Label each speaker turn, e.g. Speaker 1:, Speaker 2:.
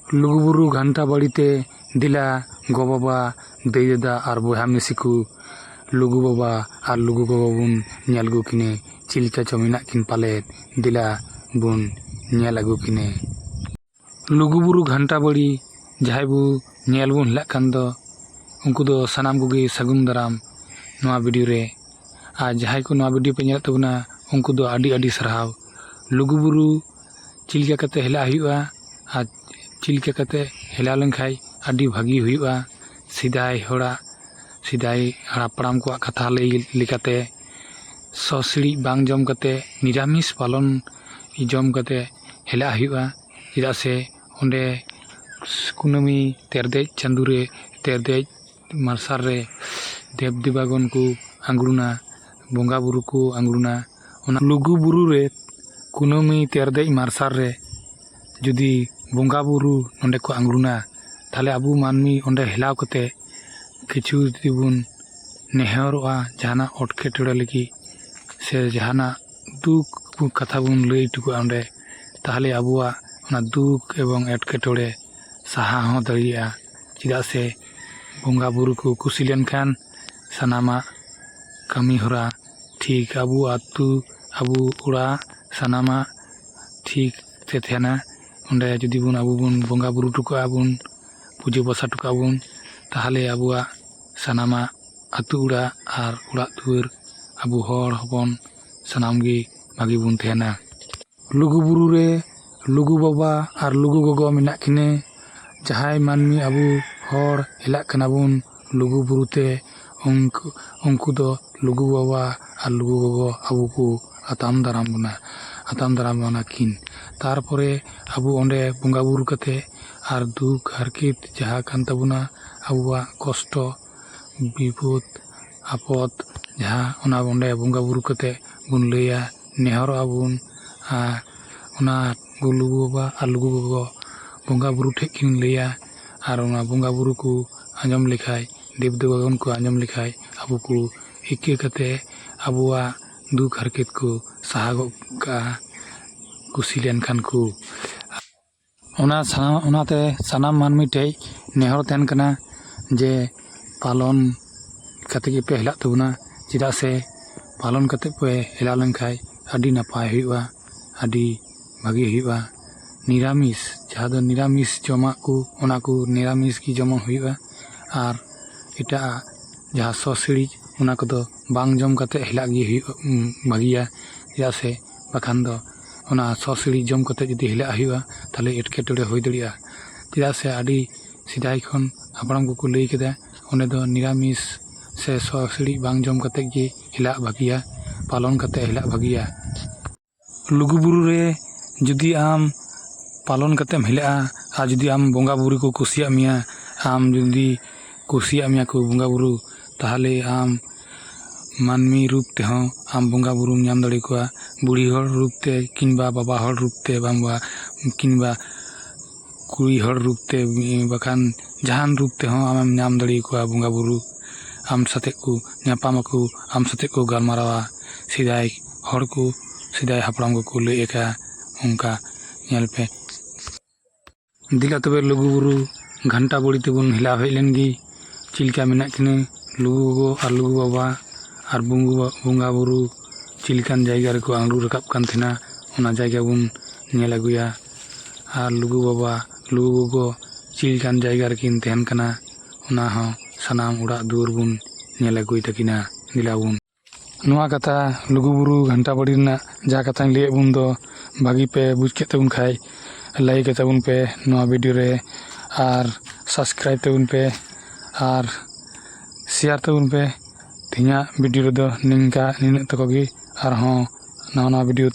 Speaker 1: लुगुबुरु घंटा बड़ीते दिला गो बाबा दाई दादा और बया मिसी को लुगु बाबा और लुगु बाबा बुन नेल गु किने चिलका चमिना किन पाले दिला बुन नेल अगु किने लुगुबुरु घंटा बड़ी जहां बु नेल बुन हला कान दो उनको दो सनाम गुगे सगुन दाराम नवा वीडियो रे आ जहां को नवा वीडियो पे नेल तबना उनको दो आडी आडी सरहाव लुगुबुरु चिलका कते हला हुआ आ चिलका कते हेला लेंखाय आडी भागी हुआ सिदाय होड़ा सिदाय हड़ापड़ाम को कथा लई लेकाते ससिड़ी बांग जम कते निरामिष पालन जम कते हेला हुआ चेदा से ओंडे कुनमी तेरदे चंदुरे तेरदे मार्सार रे देव देवागन को आंगुरुना बोंगा बुरु को आंगुरुना ओना लुगुबुरु रे कुनमी तेरदे मार्सार रे जुदी बोंगा बुरु नोंडे को आंगुरुना ताले अबु मानमी ओंडे हेलाव कते किछु दिबुन नेहरवा जहाना अटकेटड़े लगी से जहाना दुख कथा बुन लई टुकु ओंडे ताले अबुआ ओना दुख एवं अटकेटड़े साहा हो दरिया चेदा से बोंगा बुरु को कुसी लेनखान सनामा कमी होरा ठीक अबु आतु अबु उड़ा सनामा ठीक ते थेना ओंडे जुदी बुन अबु बुन बोंगा बुरु टुकु आबुन पूजा बसा टुकु आबुन ताहले अबुआ सनामा आतु उड़ा और उड़ा दुर अबु हर हपन सनाम गी भागी बुन थेना लुगुबुरु रे लुगु बाबा और लुगु गोगो मिना किने जहाय मानमी अबु हर हेला कना बुन लुगुबुरु ते उनको दो लुगु बाबा और लुगु गोगो अबु को आताम दाराम बना किन तारपरे अबु ओंडे बोंगा बुरु कते और दुख हरकित जहाँ कान तबुना अबुआ कष्ट विपद आपद जहाँ ओना ओंडे बोंगा बुरु कते बुन लैया नेहर आबुन ओना लुगु बाबा और लुगु गोगो बोंगा बुरु ठे किन लैया और ओना बोंगा बुरु को आंजम लेखाय देव देवगन को आंजम लेखाय अबु को इके कते अबुआ दुख हरकित को सहागो का कुसी लेनखान को ओनाते सनाम मानमी टे नेहर तहन कना जे पालन कते के पे हेला तबना चेदा से पालन कते पे हेला लेनखाय आडी नापाय हुआ आडी भागी हुआ निरामिष जहाँ दो निरामिष जमा को ओना को निरामिष की जमा हुआ और एटा जहाँ ससिड़ी ओना को दो बांग जम कते हेला गी भागिया चेदा से बाखान दो ओना ससिड़ी जम कते जुदी हेला हुआ ताले एटकेटड़े होई दड़िया चेदा से आडी सिदाय खन हापड़ाम को लई केदा ओने दो निरामिष से ससिड़ी बांग जम कते गी हेला भागिया पालन कते हेला भागिया लुगुबुरु रे जुदी आम पालन कतेम हेला आ जुदी आम बोंगा बुरु को कुसिया मिया आम जुदी कुसिया मिया को बोंगा बुरु ताहले आम मानमी रूप ते हों आम बोंगा बुरु नाम दड़ी को बुढ़ी हर रूप ते किनबा बाबा हर रूप ते बांबा किनबा कुड़ी हर रूप ते बखान जहान रूप ते हों आम नाम दड़ी को बोंगा बुरु आम सते को न्यापाम को आम सते को गलमारावा सिदाय हर को सिदाय हापड़ाम को लई एका उनका नेल पे दिला तबे लुगुबुरु घंटा बड़ी तेबुन हिला हेज लेनगी चिलका मेना किने लुगु गोगो और लुगु बाबा और बोंगा बुरु चिलकान जायगा रे को आंगुर रकाब कान थेना ओना जायगा बुन नेल अगुया और लुगु बाबा लुगु गोगो चिलकान जायगा रे किन तहन कना ओना हो सनाम उड़ा दुर बुन नेल अगुय तकिना दिला बुन नवा कथा लुगुबुरु घंटा बड़ी ना जा कथा लई बुन दो भागी पे बुझ के तबुन खाय लाइक के तबुन पे नवा वीडियो रे और सब्सक्राइब तबुन पे और शेयर तबुन पे तिना वीडियो रे दो निंका निन तको गी और नवा वीडियो